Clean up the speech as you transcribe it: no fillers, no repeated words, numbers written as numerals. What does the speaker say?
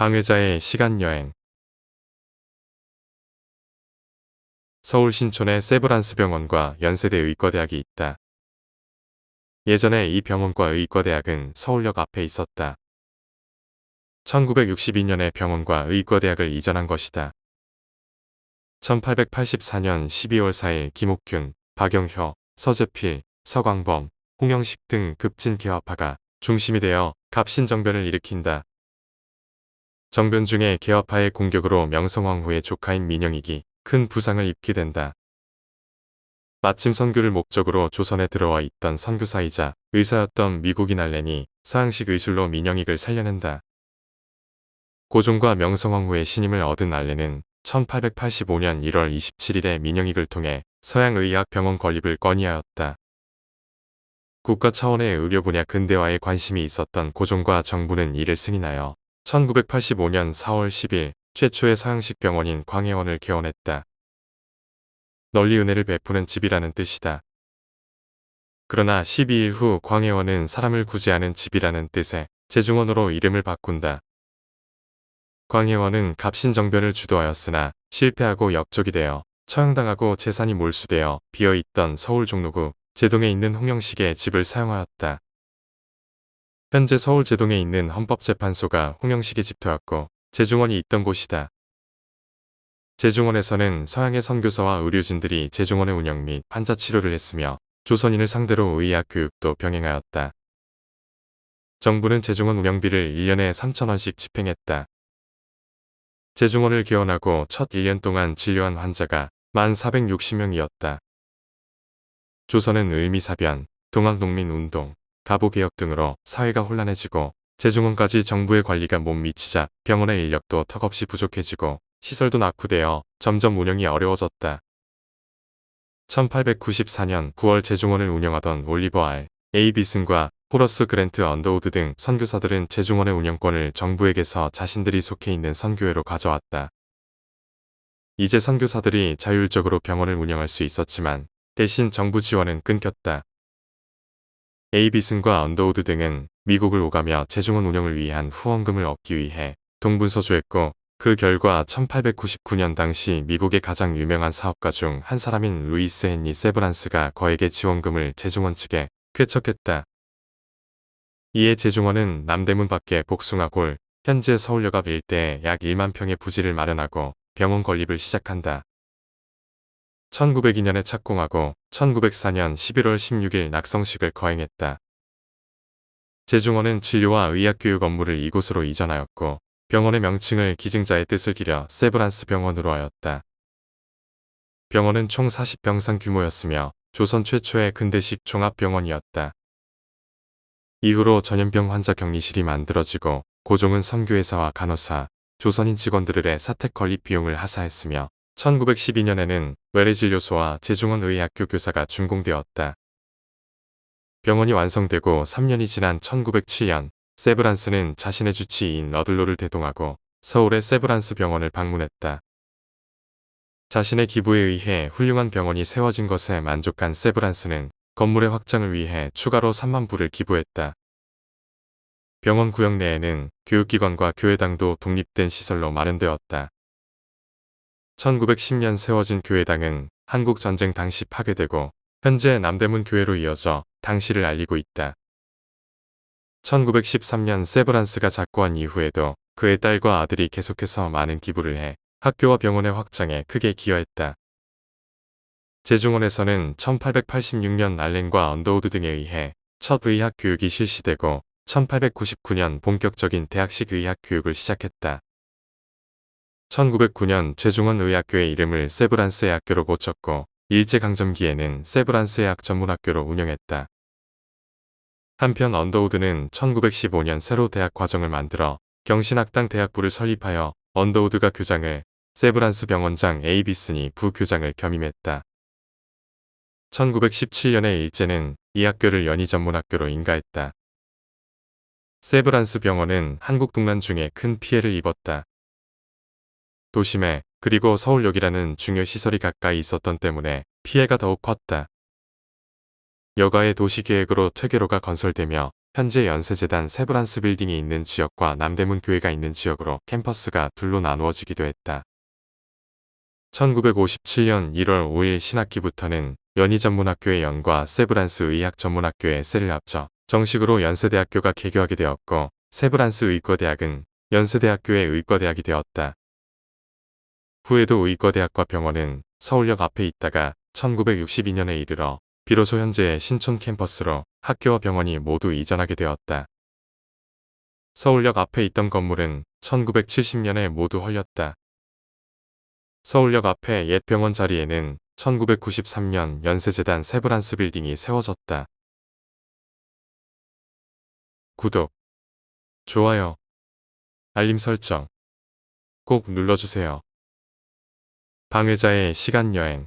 방의자의 시간여행. 서울 신촌에 세브란스 병원과 연세대 의과대학이 있다. 예전에 이 병원과 의과대학은 서울역 앞에 있었다. 1962년에 병원과 의과대학을 이전한 것이다. 1884년 12월 4일 김옥균, 박영효, 서재필, 서광범, 홍영식 등 급진 개화파가 중심이 되어 갑신정변을 일으킨다. 정변 중에 개화파의 공격으로 명성황후의 조카인 민영익이 큰 부상을 입게 된다. 마침 선교를 목적으로 조선에 들어와 있던 선교사이자 의사였던 미국인 알렌이 서양식 의술로 민영익을 살려낸다. 고종과 명성황후의 신임을 얻은 알렌은 1885년 1월 27일에 민영익을 통해 서양의학병원 건립을 건의하였다. 국가 차원의 의료 분야 근대화에 관심이 있었던 고종과 정부는 이를 승인하여 1985년 4월 10일 최초의 서양식 병원인 광해원을 개원했다. 널리 은혜를 베푸는 집이라는 뜻이다. 그러나 12일 후 광해원은 사람을 구제하는 집이라는 뜻의 제중원으로 이름을 바꾼다. 광해원은 갑신정변을 주도하였으나 실패하고 역적이 되어 처형당하고 재산이 몰수되어 비어있던 서울 종로구 제동에 있는 홍영식의 집을 사용하였다. 현재 서울 제동에 있는 헌법재판소가 홍영식의 집터였고 제중원이 있던 곳이다. 제중원에서는 서양의 선교사와 의료진들이 제중원의 운영 및 환자 치료를 했으며 조선인을 상대로 의학 교육도 병행하였다. 정부는 제중원 운영비를 1년에 3,000원씩 집행했다. 제중원을 개원하고 첫 1년 동안 진료한 환자가 1460명이었다. 조선은 을미사변, 동학농민운동, 가보개혁 등으로 사회가 혼란해지고 제중원까지 정부의 관리가 못 미치자 병원의 인력도 턱없이 부족해지고 시설도 낙후되어 점점 운영이 어려워졌다. 1894년 9월 제중원을 운영하던 올리버 R. A. 비슨과 호러스 그랜트 언더우드 등 선교사들은 제중원의 운영권을 정부에게서 자신들이 속해 있는 선교회로 가져왔다. 이제 선교사들이 자율적으로 병원을 운영할 수 있었지만 대신 정부 지원은 끊겼다. A. 비슨과 언더우드 등은 미국을 오가며 제중원 운영을 위한 후원금을 얻기 위해 동분서주했고 그 결과 1899년 당시 미국의 가장 유명한 사업가 중 한 사람인 루이스 헨리 세브란스가 거액의 지원금을 제중원 측에 쾌척했다. 이에 제중원은 남대문 밖에 복숭아골, 현재 서울역 앞 일대에 약 1만 평의 부지를 마련하고 병원 건립을 시작한다. 1902년에 착공하고 1904년 11월 16일 낙성식을 거행했다. 제중원은 진료와 의학교육 업무를 이곳으로 이전하였고 병원의 명칭을 기증자의 뜻을 기려 세브란스 병원으로 하였다. 병원은 총 40병상 규모였으며 조선 최초의 근대식 종합병원이었다. 이후로 전염병 환자 격리실이 만들어지고 고종은 선교회사와 간호사, 조선인 직원들의 사택 건립 비용을 하사했으며 1912년에는 외래진료소와 제중원 의학교 교사가 준공되었다. 병원이 완성되고 3년이 지난 1907년 세브란스는 자신의 주치의인 러들로를 대동하고 서울의 세브란스 병원을 방문했다. 자신의 기부에 의해 훌륭한 병원이 세워진 것에 만족한 세브란스는 건물의 확장을 위해 추가로 3만 불을 기부했다. 병원 구역 내에는 교육기관과 교회당도 독립된 시설로 마련되었다. 1910년 세워진 교회당은 한국전쟁 당시 파괴되고 현재 남대문 교회로 이어져 당시를 알리고 있다. 1913년 세브란스가 작고한 이후에도 그의 딸과 아들이 계속해서 많은 기부를 해 학교와 병원의 확장에 크게 기여했다. 제중원에서는 1886년 알렌과 언더우드 등에 의해 첫 의학 교육이 실시되고 1899년 본격적인 대학식 의학 교육을 시작했다. 1909년 제중원 의학교의 이름을 세브란스 의학교로 고쳤고 일제강점기에는 세브란스 의학 전문학교로 운영했다. 한편 언더우드는 1915년 새로 대학 과정을 만들어 경신학당 대학부를 설립하여 언더우드가 교장을, 세브란스 병원장 A. 비슨이 부교장을 겸임했다. 1917년에 일제는 이 학교를 연희전문학교로 인가했다. 세브란스 병원은 한국 동란 중에 큰 피해를 입었다. 도심에 그리고 서울역이라는 중요 시설이 가까이 있었던 때문에 피해가 더욱 컸다. 여가의 도시계획으로 퇴계로가 건설되며 현재 연세재단 세브란스 빌딩이 있는 지역과 남대문 교회가 있는 지역으로 캠퍼스가 둘로 나누어지기도 했다. 1957년 1월 5일 신학기부터는 연희전문학교의 연과 세브란스 의학전문학교의 세를 합쳐 정식으로 연세대학교가 개교하게 되었고, 세브란스 의과대학은 연세대학교의 의과대학이 되었다. 후에도 의과대학과 병원은 서울역 앞에 있다가 1962년에 이르러 비로소 현재의 신촌 캠퍼스로 학교와 병원이 모두 이전하게 되었다. 서울역 앞에 있던 건물은 1970년에 모두 헐렸다. 서울역 앞에 옛 병원 자리에는 1993년 연세재단 세브란스 빌딩이 세워졌다. 구독, 좋아요, 알림 설정 꼭 눌러주세요. 방해자의 시간여행